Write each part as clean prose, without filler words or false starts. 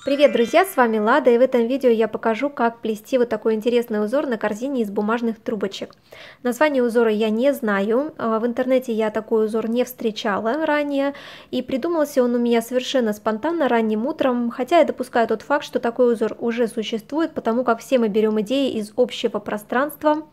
Привет, друзья, с вами Лада, и в этом видео я покажу, как плести вот такой интересный узор на корзине из бумажных трубочек. Название узора я не знаю, в интернете я такой узор не встречала ранее, и придумался он у меня совершенно спонтанно ранним утром, хотя я допускаю тот факт, что такой узор уже существует, потому как все мы берем идеи из общего пространства.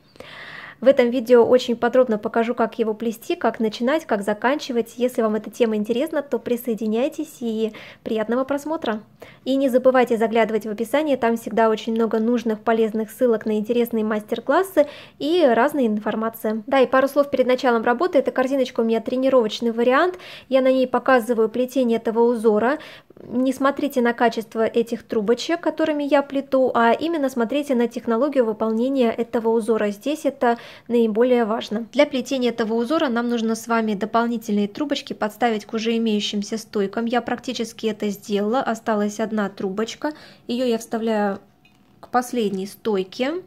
В этом видео очень подробно покажу, как его плести, как начинать, как заканчивать. Если вам эта тема интересна, то присоединяйтесь и приятного просмотра. И не забывайте заглядывать в описание, там всегда очень много нужных, полезных ссылок на интересные мастер-классы и разная информация. Да, и пару слов перед началом работы. Эта корзиночка у меня тренировочный вариант. Я на ней показываю плетение этого узора. Не смотрите на качество этих трубочек, которыми я плету, а именно смотрите на технологию выполнения этого узора. Здесь это наиболее важно. Для плетения этого узора нам нужно с вами дополнительные трубочки подставить к уже имеющимся стойкам. Я практически это сделала. Осталась одна трубочка. Ее я вставляю к последней стойке.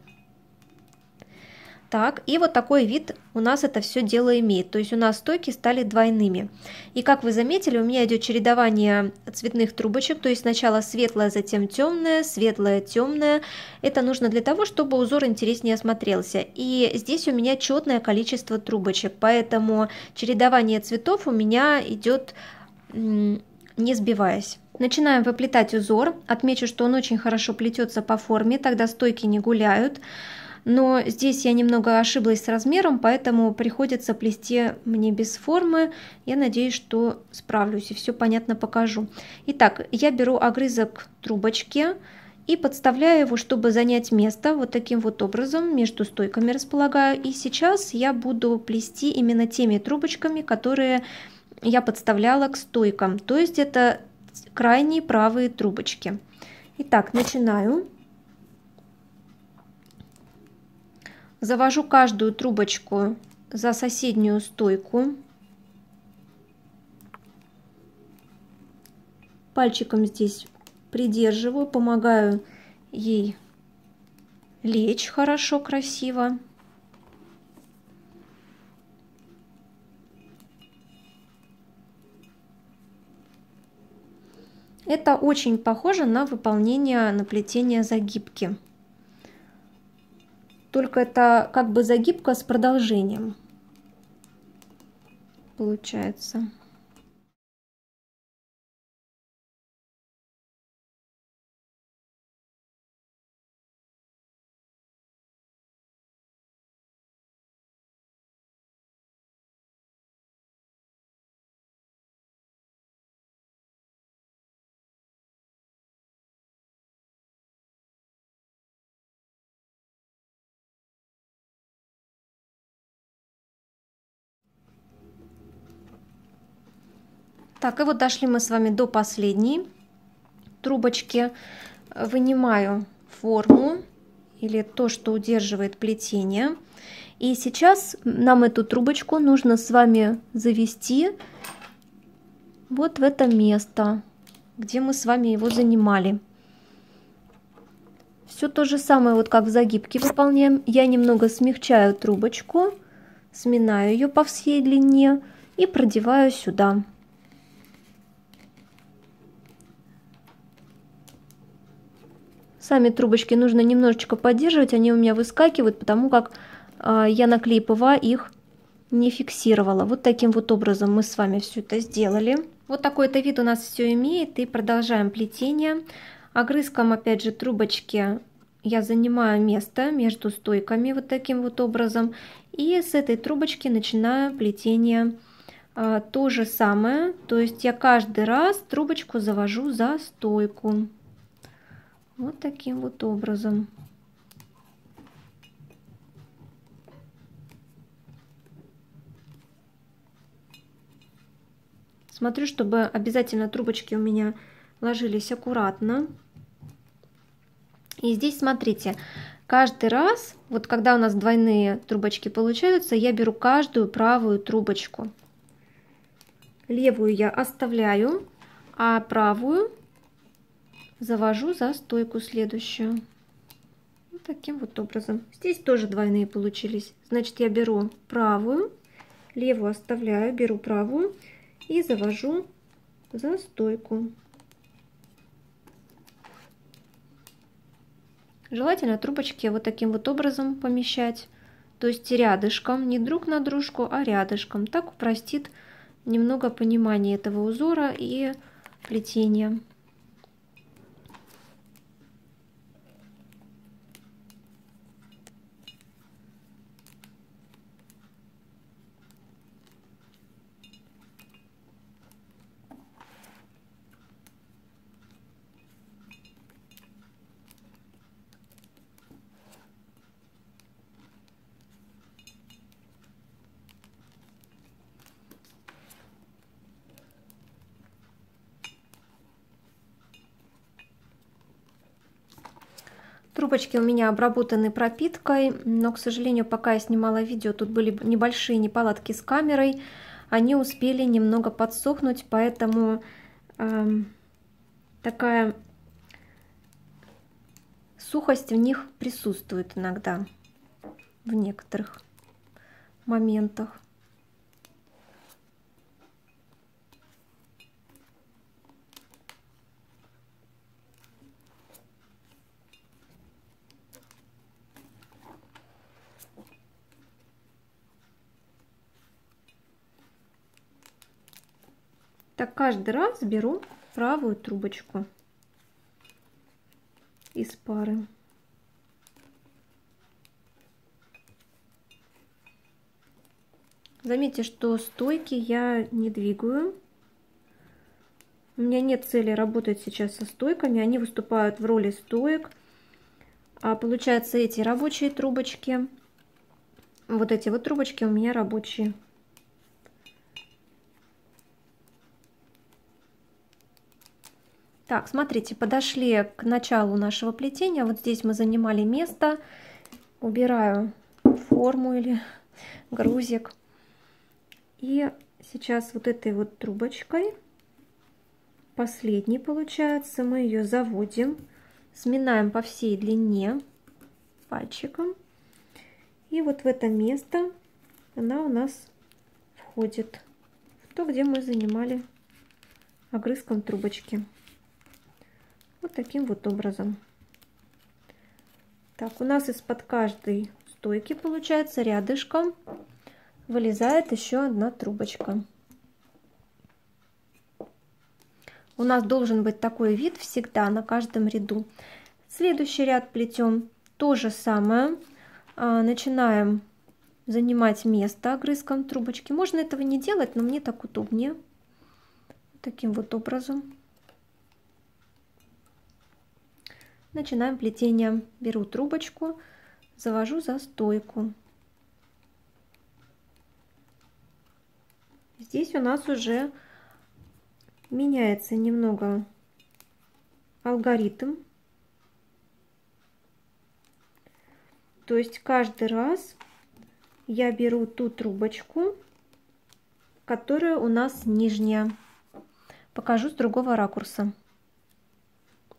Так, и вот такой вид у нас это все дело имеет. То есть у нас стойки стали двойными. И как вы заметили, у меня идет чередование цветных трубочек. То есть сначала светлая, затем темная, светлая, темная. Это нужно для того, чтобы узор интереснее смотрелся. И здесь у меня четное количество трубочек. Поэтому чередование цветов у меня идет не сбиваясь. Начинаем выплетать узор. Отмечу, что он очень хорошо плетется по форме, тогда стойки не гуляют. Но здесь я немного ошиблась с размером, поэтому приходится плести мне без формы. Я надеюсь, что справлюсь и все понятно покажу. Итак, я беру огрызок трубочки и подставляю его, чтобы занять место. Вот таким вот образом между стойками располагаю. И сейчас я буду плести именно теми трубочками, которые я подставляла к стойкам. То есть это крайние правые трубочки. Итак, начинаю. Завожу каждую трубочку за соседнюю стойку. Пальчиком здесь придерживаю, помогаю ей лечь хорошо, красиво. Это очень похоже на выполнение, на плетение загибки. Только это как бы загибка с продолжением получается. Так, и вот дошли мы с вами до последней трубочки. Вынимаю форму или то, что удерживает плетение. И сейчас нам эту трубочку нужно с вами завести вот в это место, где мы с вами его занимали. Все то же самое, вот как в загибке выполняем. Я немного смягчаю трубочку, сминаю ее по всей длине и продеваю сюда. Сами трубочки нужно немножечко поддерживать, они у меня выскакивают, потому как я на клей ПВА их не фиксировала. Вот таким вот образом мы с вами все это сделали. Вот такой-то вид у нас все имеет, и продолжаем плетение. Огрызком, опять же, трубочки я занимаю место между стойками вот таким вот образом. И с этой трубочки начинаю плетение то же самое. То есть я каждый раз трубочку завожу за стойку. Вот таким вот образом. Смотрю, чтобы обязательно трубочки у меня ложились аккуратно. И здесь смотрите, каждый раз, вот когда у нас двойные трубочки получаются, я беру каждую правую трубочку. Левую я оставляю, а правую завожу за стойку следующую. Вот таким вот образом. Здесь тоже двойные получились. Значит, я беру правую, левую оставляю, беру правую и завожу за стойку. Желательно трубочки вот таким вот образом помещать. То есть рядышком, не друг на дружку, а рядышком. Так упростит немного понимание этого узора и плетения. Трубочки у меня обработаны пропиткой, но, к сожалению, пока я снимала видео, тут были небольшие неполадки с камерой. Они успели немного подсохнуть, поэтому такая сухость в них присутствует иногда, в некоторых моментах. Так, каждый раз беру правую трубочку из пары. Заметьте, что стойки я не двигаю. У меня нет цели работать сейчас со стойками, они выступают в роли стоек. А получается, эти рабочие трубочки, вот эти вот трубочки у меня рабочие. Так, смотрите, подошли к началу нашего плетения. Вот здесь мы занимали место. Убираю форму или грузик. И сейчас вот этой вот трубочкой, последней получается, мы ее заводим, сминаем по всей длине пальчиком. И вот в это место она у нас входит, в то, где мы занимали огрызком трубочки. Вот таким вот образом. Так, у нас из-под каждой стойки получается рядышком вылезает еще одна трубочка. У нас должен быть такой вид всегда на каждом ряду. Следующий ряд плетем то же самое. Начинаем занимать место огрызком трубочки. Можно этого не делать, но мне так удобнее. Таким вот образом. Начинаем плетение. Беру трубочку, завожу за стойку. Здесь у нас уже меняется немного алгоритм. То есть каждый раз я беру ту трубочку, которая у нас нижняя. Покажу с другого ракурса.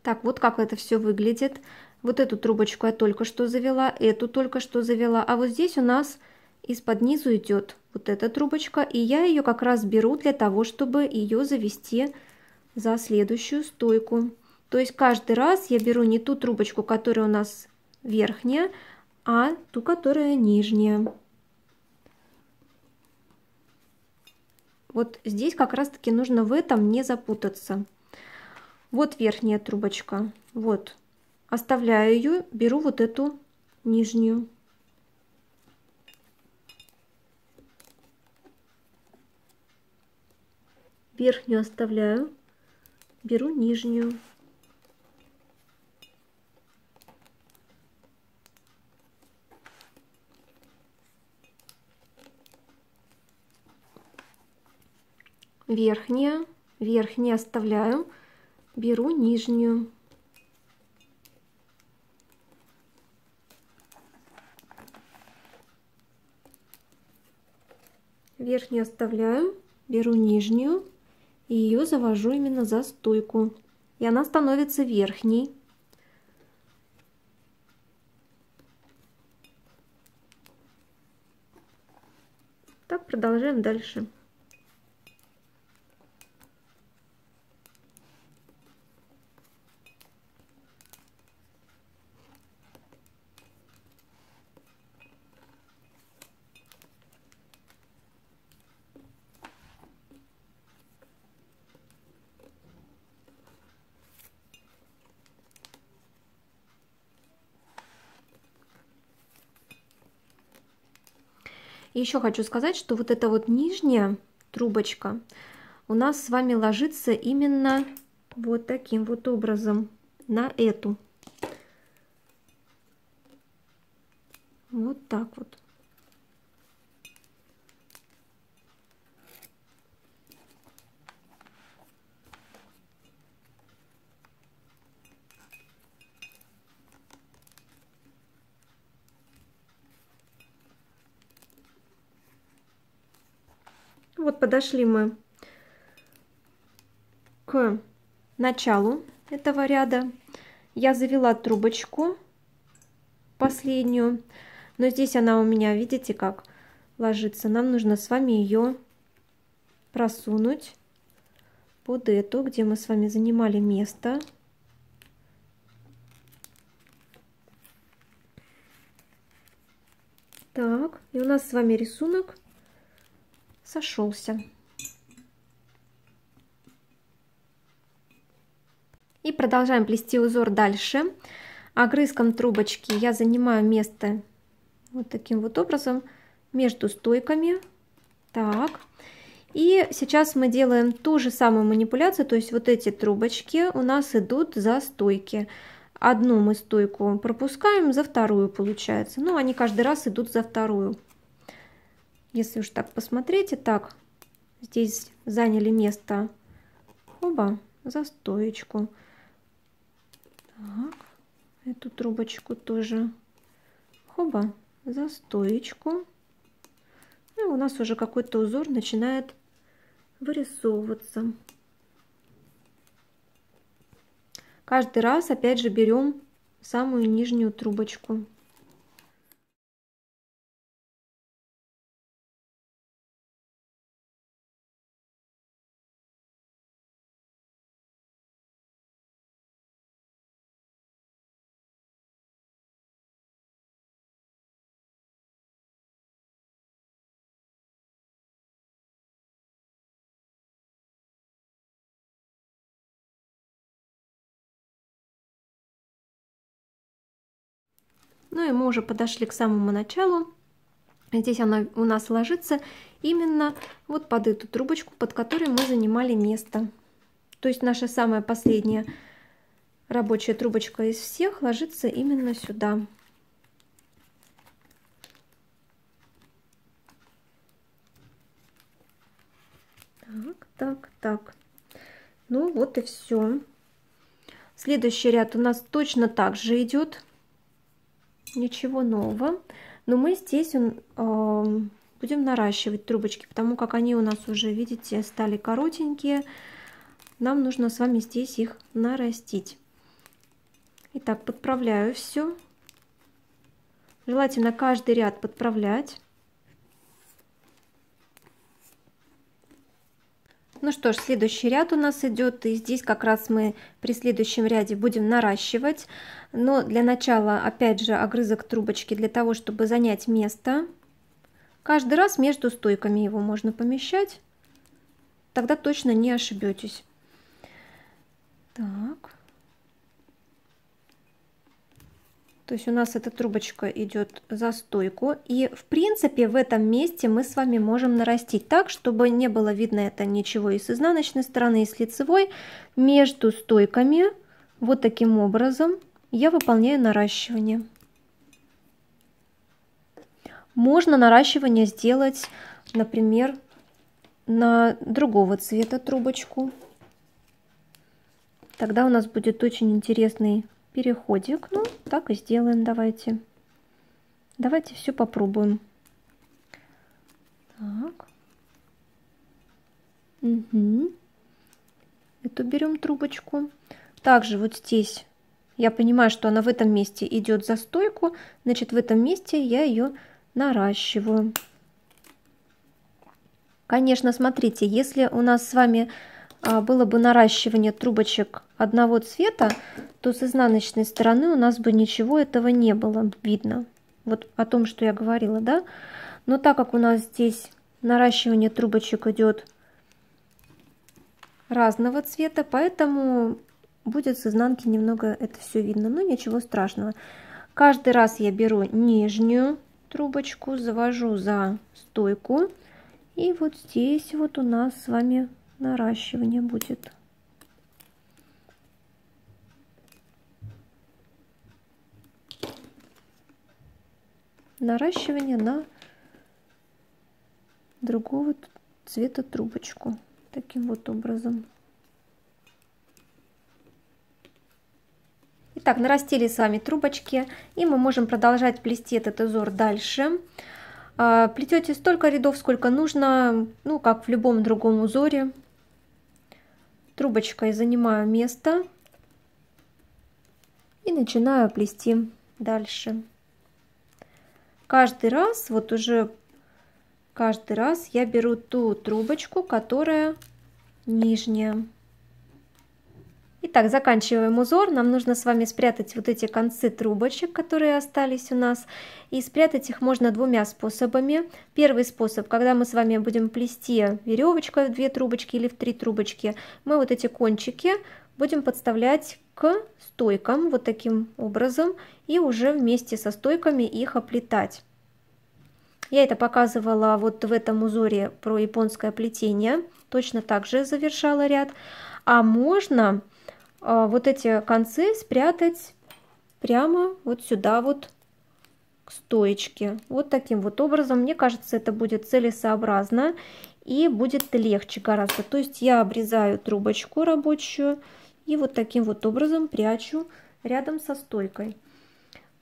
Так, вот как это все выглядит. Вот эту трубочку я только что завела, эту только что завела. А вот здесь у нас из-под низу идет вот эта трубочка. И я ее как раз беру для того, чтобы ее завести за следующую стойку. То есть каждый раз я беру не ту трубочку, которая у нас верхняя, а ту, которая нижняя. Вот здесь как раз-таки нужно в этом не запутаться. Вот верхняя трубочка. Вот. Оставляю ее, беру вот эту нижнюю. Верхнюю оставляю, беру нижнюю. Верхняя оставляю, беру нижнюю. Верхнюю оставляю, беру нижнюю и ее завожу именно за стойку. И она становится верхней. Так, продолжаем дальше. И еще хочу сказать, что вот эта вот нижняя трубочка у нас с вами ложится именно вот таким вот образом на эту. Вот так вот. Вот подошли мы к началу этого ряда. Я завела трубочку последнюю, но здесь она у меня, видите, как ложится. Нам нужно с вами ее просунуть под эту, где мы с вами занимали место. Так, и у нас с вами рисунок сошелся. И продолжаем плести узор дальше. Огрызком трубочки я занимаю место вот таким вот образом между стойками. Так. И сейчас мы делаем ту же самую манипуляцию, то есть вот эти трубочки у нас идут за стойки. Одну мы стойку пропускаем, за вторую получается. Ну, они каждый раз идут за вторую. Если уж так посмотреть, так, здесь заняли место, оба, за стоечку. Так, эту трубочку тоже, хоба, за стоечку. И у нас уже какой-то узор начинает вырисовываться. Каждый раз опять же берем самую нижнюю трубочку. Ну и мы уже подошли к самому началу. Здесь она у нас ложится именно вот под эту трубочку, под которой мы занимали место. То есть наша самая последняя рабочая трубочка из всех ложится именно сюда. Так, так, так. Ну вот и все. Следующий ряд у нас точно так же идет. Ничего нового. Но мы здесь будем наращивать трубочки, потому как они у нас уже, видите, стали коротенькие. Нам нужно с вами здесь их нарастить. Итак, подправляю все. Желательно каждый ряд подправлять. Ну что ж, следующий ряд у нас идет, и здесь как раз мы при следующем ряде будем наращивать. Но для начала, опять же, огрызок трубочки для того, чтобы занять место. Каждый раз между стойками его можно помещать, тогда точно не ошибетесь. Так. То есть у нас эта трубочка идет за стойку. И в принципе в этом месте мы с вами можем нарастить так, чтобы не было видно это ничего и с изнаночной стороны, и с лицевой. Между стойками вот таким образом я выполняю наращивание. Можно наращивание сделать, например, на другого цвета трубочку. Тогда у нас будет очень интересный переходик. Ну, так и сделаем. Давайте все попробуем. Так. Угу. Эту берем трубочку. Также вот здесь я понимаю, что она в этом месте идет за стойку, значит в этом месте я ее наращиваю. Конечно, смотрите, если у нас с вами было бы наращивание трубочек одного цвета, то с изнаночной стороны у нас бы ничего этого не было видно. Вот о том, что я говорила, да? Но так как у нас здесь наращивание трубочек идет разного цвета, поэтому будет с изнанки немного это все видно. Но ничего страшного. Каждый раз я беру нижнюю трубочку, завожу за стойку. И вот здесь вот у нас с вами наращивание будет. Наращивание на другого цвета трубочку. Таким вот образом. Итак, нарастили с вами трубочки, и мы можем продолжать плести этот узор дальше. Плетете столько рядов, сколько нужно, ну, как в любом другом узоре. Трубочкой занимаю место и начинаю плести дальше. Каждый раз, вот уже каждый раз я беру ту трубочку, которая нижняя. Итак, заканчиваем узор. Нам нужно с вами спрятать вот эти концы трубочек, которые остались у нас. И спрятать их можно двумя способами. Первый способ, когда мы с вами будем плести веревочкой в 2 трубочки или в 3 трубочки, мы вот эти кончики будем подставлять к стойкам вот таким образом и уже вместе со стойками их оплетать. Я это показывала вот в этом узоре про японское плетение. Точно так же завершала ряд. А можно вот эти концы спрятать прямо вот сюда вот к стоечке. Вот таким вот образом. Мне кажется, это будет целесообразно и будет легче гораздо. То есть я обрезаю трубочку рабочую и вот таким вот образом прячу рядом со стойкой.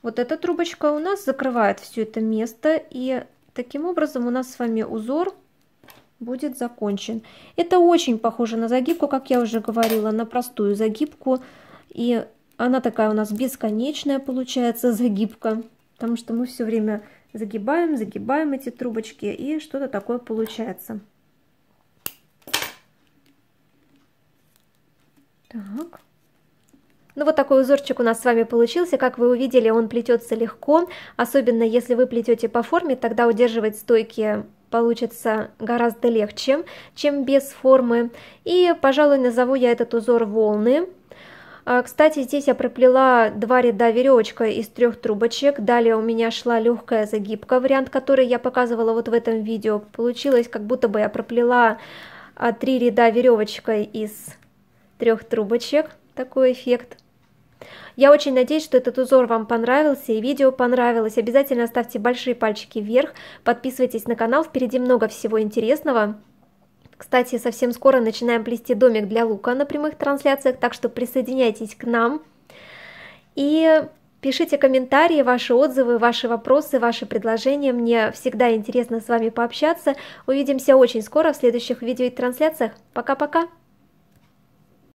Вот эта трубочка у нас закрывает все это место, и таким образом у нас с вами узор будет закончен. Это очень похоже на загибку, как я уже говорила, на простую загибку. И она такая у нас бесконечная получается загибка, потому что мы все время загибаем эти трубочки, и что-то такое получается. Так. Ну вот такой узорчик у нас с вами получился. Как вы увидели, он плетется легко, особенно если вы плетете по форме, тогда удерживать стойки получится гораздо легче, чем без формы. И, пожалуй, назову я этот узор волны. Кстати, здесь я проплела 2 ряда веревочкой из 3 трубочек. Далее у меня шла легкая загибка, вариант, который я показывала вот в этом видео. Получилось, как будто бы я проплела 3 ряда веревочкой из 3 трубочек. Такой эффект. Я очень надеюсь, что этот узор вам понравился и видео понравилось. Обязательно ставьте большие пальчики вверх, подписывайтесь на канал, впереди много всего интересного. Кстати, совсем скоро начинаем плести домик для лука на прямых трансляциях, так что присоединяйтесь к нам. И пишите комментарии, ваши отзывы, ваши вопросы, ваши предложения. Мне всегда интересно с вами пообщаться. Увидимся очень скоро в следующих видео и трансляциях. Пока-пока!